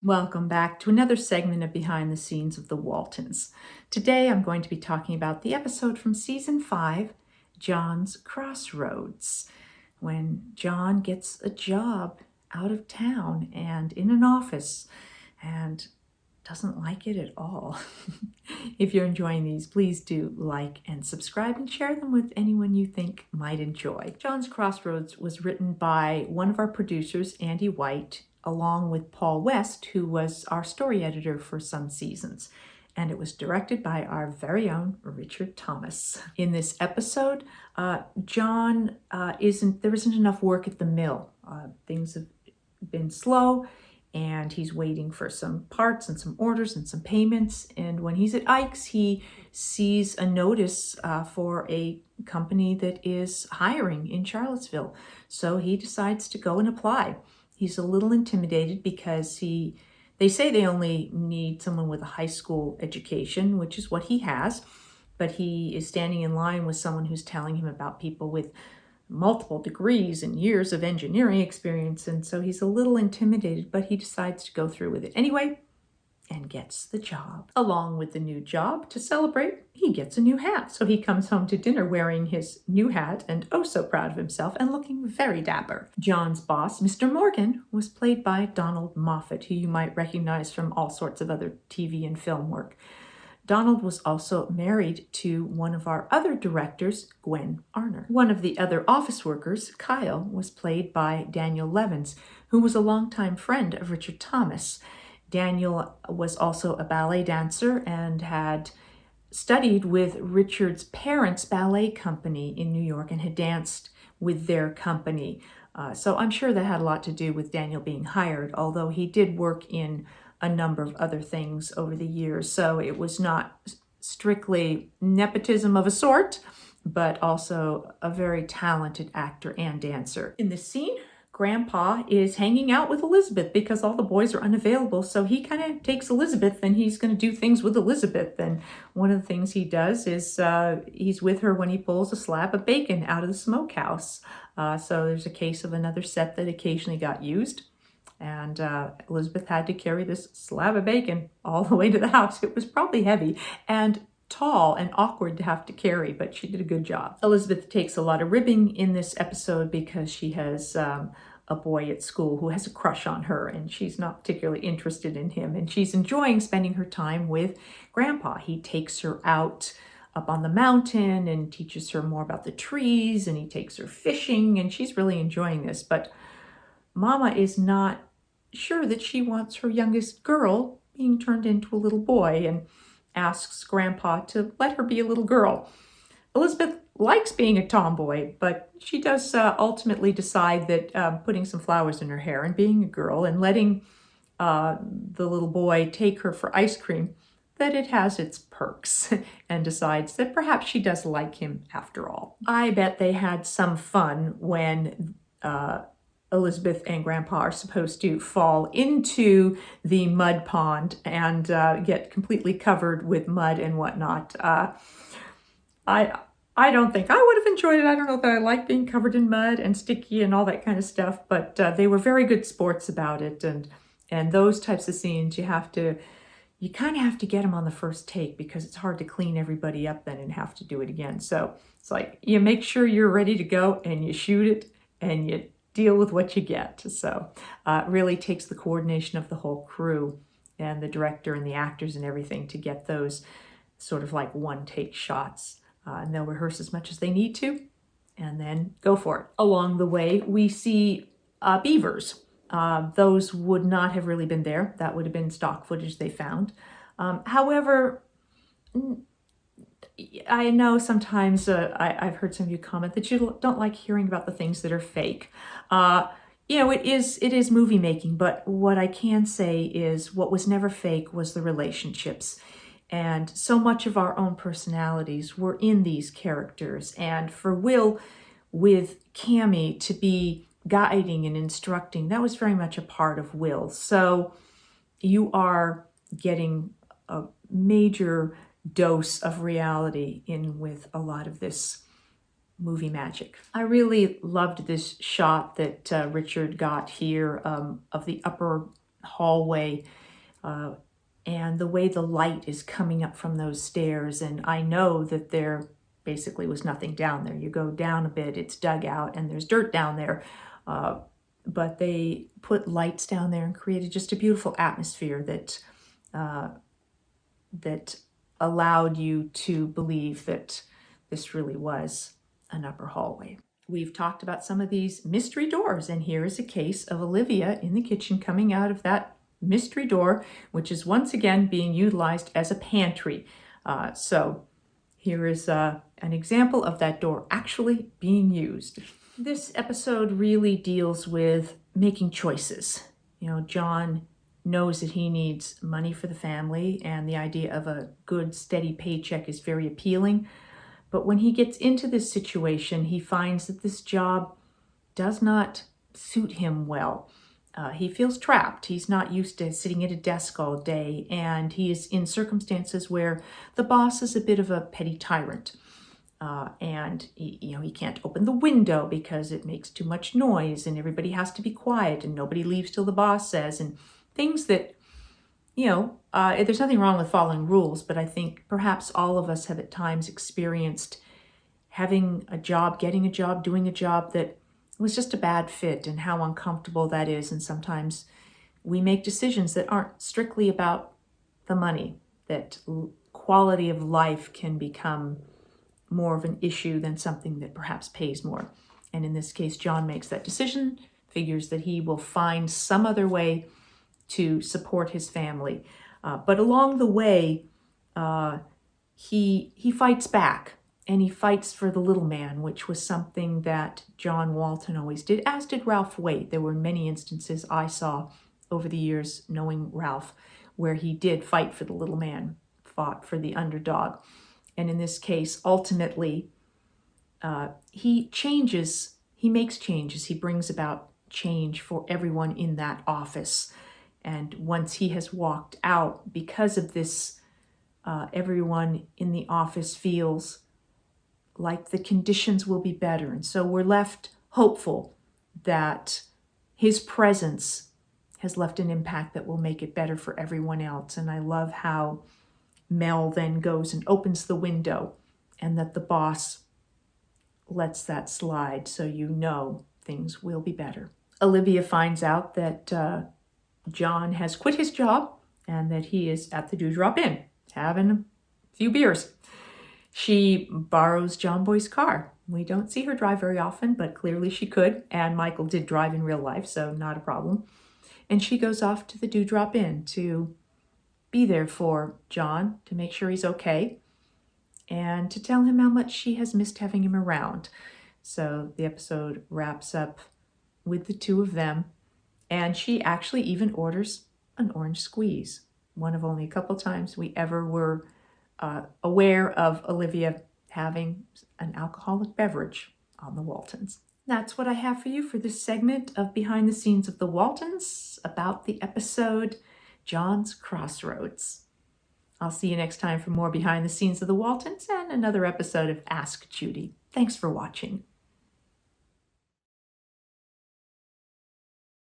Welcome back to another segment of Behind the Scenes of the Waltons. Today I'm going to be talking about the episode from season 5, John's Crossroads, when John gets a job out of town and in an office and doesn't like it at all. If you're enjoying these, please do like and subscribe and share them with anyone you think might enjoy. John's Crossroads was written by one of our producers, Andy Waite, along with Paul West, who was our story editor for some seasons. And it was directed by our very own Richard Thomas. In this episode, there isn't enough work at the mill. Things have been slow, and he's waiting for some parts and some orders and some payments. And when he's at Ike's, he sees a notice for a company that is hiring in Charlottesville. So he decides to go and apply. He's a little intimidated because they say they only need someone with a high school education, which is what he has. But he is standing in line with someone who's telling him about people with multiple degrees and years of engineering experience. And so he's a little intimidated, but he decides to go through with it anyway and gets the job. Along with the new job, to celebrate, he gets a new hat. So he comes home to dinner wearing his new hat and oh so proud of himself and looking very dapper. John's boss, Mr. Morgan, was played by Donald Moffat, who you might recognize from all sorts of other TV and film work. Donald was also married to one of our other directors, Gwen Arner. One of the other office workers, Kyle, was played by Daniel Levins, who was a longtime friend of Richard Thomas. Daniel was also a ballet dancer and had studied with Richard's parents' ballet company in New York and had danced with their company. So I'm sure that had a lot to do with Daniel being hired, although he did work in a number of other things over the years. So it was not strictly nepotism of a sort, but also a very talented actor and dancer. In this scene, Grandpa is hanging out with Elizabeth because all the boys are unavailable. So he kind of takes Elizabeth and he's going to do things with Elizabeth. And one of the things he does is he's with her when he pulls a slab of bacon out of the smokehouse. So there's a case of another set that occasionally got used. And Elizabeth had to carry this slab of bacon all the way to the house. It was probably heavy and tall and awkward to have to carry, but she did a good job. Elizabeth takes a lot of ribbing in this episode because she has a boy at school who has a crush on her, and she's not particularly interested in him. And she's enjoying spending her time with Grandpa. He takes her out up on the mountain and teaches her more about the trees, and he takes her fishing, and she's really enjoying this. But Mama is not sure that she wants her youngest girl being turned into a little boy and asks Grandpa to let her be a little girl. Elizabeth likes being a tomboy, but she does ultimately decide that putting some flowers in her hair and being a girl and letting the little boy take her for ice cream, that it has its perks, and decides that perhaps she does like him after all. I bet they had some fun when Elizabeth and Grandpa are supposed to fall into the mud pond and get completely covered with mud and whatnot. I don't think I would have enjoyed it. I don't know that I like being covered in mud and sticky and all that kind of stuff, but they were very good sports about it. And those types of scenes, you kind of have to get them on the first take because it's hard to clean everybody up then and have to do it again. So it's like you make sure you're ready to go and you shoot it and you deal with what you get. So it really takes the coordination of the whole crew and the director and the actors and everything to get those sort of like one-take shots. And they'll rehearse as much as they need to and then go for it. Along the way, we see beavers. Those would not have really been there. That would have been stock footage they found. However, I know sometimes I've heard some of you comment that you don't like hearing about the things that are fake. It is movie making, but what I can say is what was never fake was the relationships. And so much of our own personalities were in these characters. And for Will, with Cammie to be guiding and instructing, that was very much a part of Will. So you are getting a major dose of reality in with a lot of this movie magic. I really loved this shot that Richard got here of the upper hallway, and the way the light is coming up from those stairs. And I know that there basically was nothing down there. You go down a bit, it's dug out, and there's dirt down there. But they put lights down there and created just a beautiful atmosphere that that allowed you to believe that this really was an upper hallway. We've talked about some of these mystery doors, and here is a case of Olivia in the kitchen coming out of that mystery door, which is once again being utilized as a pantry. So here is an example of that door actually being used. This episode really deals with making choices. You know, John knows that he needs money for the family, and the idea of a good, steady paycheck is very appealing. But when he gets into this situation, he finds that this job does not suit him well. He feels trapped. He's not used to sitting at a desk all day, and he is in circumstances where the boss is a bit of a petty tyrant. And he can't open the window because it makes too much noise, and everybody has to be quiet, and nobody leaves till the boss says, and things that, there's nothing wrong with following rules, but I think perhaps all of us have at times experienced having a job, getting a job, doing a job that was just a bad fit, and how uncomfortable that is. And sometimes we make decisions that aren't strictly about the money, that quality of life can become more of an issue than something that perhaps pays more. And in this case, John makes that decision, figures that he will find some other way to support his family. But along the way, he fights back, and he fights for the little man, which was something that John Walton always did, as did Ralph Waite. There were many instances I saw over the years knowing Ralph where he did fight for the little man, fought for the underdog. And in this case, ultimately, he makes changes. He brings about change for everyone in that office. And once he has walked out, because of this, everyone in the office feels like the conditions will be better. And so we're left hopeful that his presence has left an impact that will make it better for everyone else. And I love how Mel then goes and opens the window, and that the boss lets that slide, so things will be better. Olivia finds out that John has quit his job and that he is at the Dewdrop Inn having a few beers. She borrows John Boy's car. We don't see her drive very often, but clearly she could, and Michael did drive in real life, so not a problem. And she goes off to the Dewdrop Inn to be there for John, to make sure he's okay, and to tell him how much she has missed having him around. So the episode wraps up with the two of them, and she actually even orders an orange squeeze, one of only a couple times we ever were aware of Olivia having an alcoholic beverage on the Waltons. That's what I have for you for this segment of Behind the Scenes of the Waltons about the episode John's Crossroads. I'll see you next time for more Behind the Scenes of the Waltons and another episode of Ask Judy. Thanks for watching.